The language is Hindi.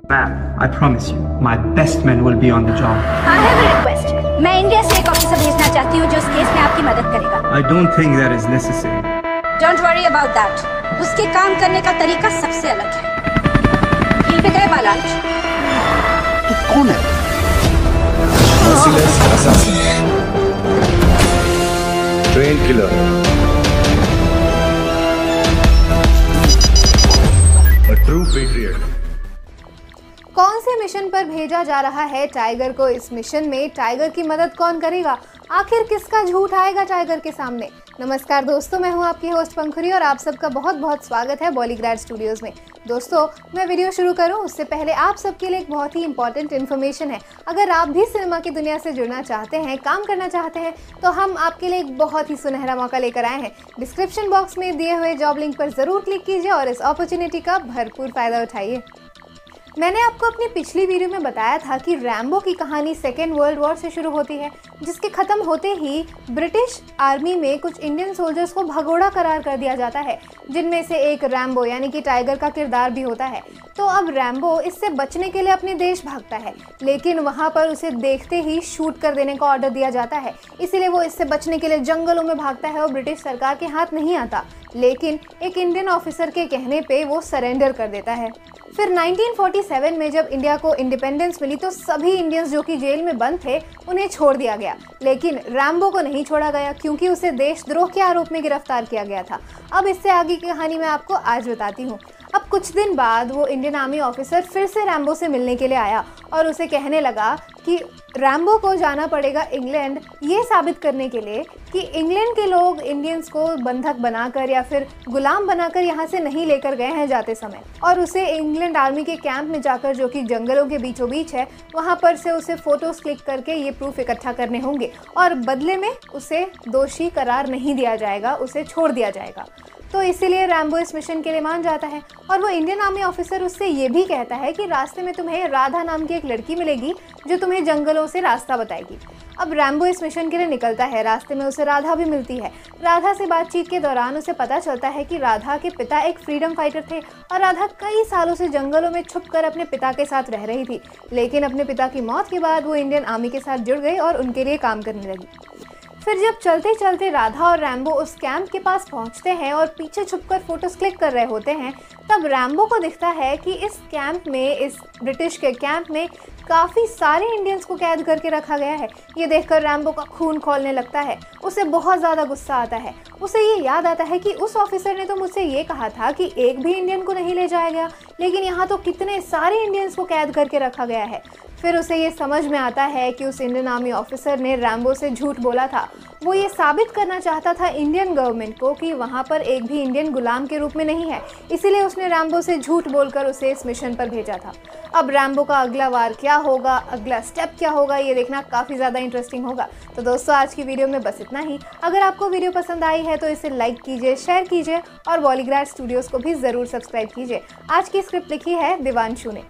Ma'am, I promise you, my best men will be on the job. I have a request. मैं इंडिया से एक ऑफिसर भेजना चाहती हूँ जो इस केस में आपकी मदद करेगा। I don't think that is necessary. Don't worry about that. उसके काम करने का तरीका सबसे अलग है। यहीं पे गए बालाज। तू कौन है? Merciless assassin. Trained killer. A true patriot. कौन से मिशन पर भेजा जा रहा है टाइगर को? इस मिशन में टाइगर की मदद कौन करेगा? आखिर किसका झूठ आएगा टाइगर के सामने? नमस्कार दोस्तों, मैं हूं आपकी होस्ट पंखुरी और आप सबका बहुत बहुत स्वागत है बॉलीग्राड स्टूडियोज़ में। दोस्तों, मैं वीडियो शुरू करूं उससे पहले आप सबके लिए एक बहुत ही इंपॉर्टेंट इन्फॉर्मेशन है। अगर आप भी सिनेमा की दुनिया से जुड़ना चाहते हैं, काम करना चाहते हैं, तो हम आपके लिए एक बहुत ही सुनहरा मौका लेकर आए हैं। डिस्क्रिप्शन बॉक्स में दिए हुए जॉब लिंक पर ज़रूर क्लिक कीजिए और इस अपॉर्चुनिटी का भरपूर फ़ायदा उठाइए। मैंने आपको अपनी पिछली वीडियो में बताया था कि रैम्बो की कहानी सेकेंड वर्ल्ड वॉर से शुरू होती है, जिसके ख़त्म होते ही ब्रिटिश आर्मी में कुछ इंडियन सोल्जर्स को भगोड़ा करार कर दिया जाता है, जिनमें से एक रैम्बो यानी कि टाइगर का किरदार भी होता है। तो अब रैम्बो इससे बचने के लिए अपने देश भागता है, लेकिन वहाँ पर उसे देखते ही शूट कर देने का ऑर्डर दिया जाता है। इसीलिए वो इससे बचने के लिए जंगलों में भागता है और ब्रिटिश सरकार के हाथ नहीं आता, लेकिन एक इंडियन ऑफिसर के कहने पे वो सरेंडर कर देता है। फिर 1947 में जब इंडिया को इंडिपेंडेंस मिली तो सभी इंडियंस जो कि जेल में बंद थे उन्हें छोड़ दिया गया, लेकिन रैम्बो को नहीं छोड़ा गया क्योंकि उसे देशद्रोह के आरोप में गिरफ्तार किया गया था। अब इससे आगे की कहानी मैं आपको आज बताती हूँ। अब कुछ दिन बाद वो इंडियन आर्मी ऑफिसर फिर से रैम्बो से मिलने के लिए आया और उसे कहने लगा कि रैम्बो को जाना पड़ेगा इंग्लैंड ये साबित करने के लिए कि इंग्लैंड के लोग इंडियंस को बंधक बनाकर या फिर गुलाम बनाकर यहाँ से नहीं लेकर गए हैं जाते समय, और उसे इंग्लैंड आर्मी के कैंप में जाकर, जो कि जंगलों के बीचों बीच है, वहाँ पर से उसे फ़ोटोज़ क्लिक करके ये प्रूफ इकट्ठा करने होंगे और बदले में उसे दोषी करार नहीं दिया जाएगा, उसे छोड़ दिया जाएगा। तो इसीलिए रैम्बो इस मिशन के लिए मान जाता है और वो इंडियन आर्मी ऑफिसर उससे ये भी कहता है कि रास्ते में तुम्हें राधा नाम की एक लड़की मिलेगी जो तुम्हें जंगलों से रास्ता बताएगी। अब रैम्बो इस मिशन के लिए निकलता है। रास्ते में उसे राधा भी मिलती है। राधा से बातचीत के दौरान उसे पता चलता है कि राधा के पिता एक फ्रीडम फाइटर थे और राधा कई सालों से जंगलों में छुपकर अपने पिता के साथ रह रही थी, लेकिन अपने पिता की मौत के बाद वो इंडियन आर्मी के साथ जुड़ गई और उनके लिए काम करने लगी। फिर जब चलते चलते राधा और रैम्बो उस कैंप के पास पहुंचते हैं और पीछे छुपकर फोटोज क्लिक कर रहे होते हैं, तब रैम्बो को दिखता है कि इस कैंप में, इस ब्रिटिश के कैंप में काफ़ी सारे इंडियंस को कैद करके रखा गया है। ये देखकर रैम्बो का खून खौलने लगता है। उसे बहुत ज़्यादा गुस्सा आता है। उसे ये याद आता है कि उस ऑफिसर ने तो मुझसे ये कहा था कि एक भी इंडियन को नहीं ले जाया गया, लेकिन यहाँ तो कितने सारे इंडियंस को कैद करके रखा गया है। फिर उसे ये समझ में आता है कि उस इंडियन आर्मी ऑफिसर ने रैम्बो से झूठ बोला था। वो ये साबित करना चाहता था इंडियन गवर्नमेंट को कि वहाँ पर एक भी इंडियन गुलाम के रूप में नहीं है, इसीलिए उसने रैम्बो से झूठ बोलकर उसे इस मिशन पर भेजा था। अब रैम्बो का अगला वार क्या होगा, अगला स्टेप क्या होगा, ये देखना काफ़ी ज़्यादा इंटरेस्टिंग होगा। तो दोस्तों, आज की वीडियो में बस इतना ही। अगर आपको वीडियो पसंद आई है तो इसे लाइक कीजिए, शेयर कीजिए और बॉलीग्राड स्टूडियोज़ को भी ज़रूर सब्सक्राइब कीजिए। आज की स्क्रिप्ट लिखी है दिवांशु ने।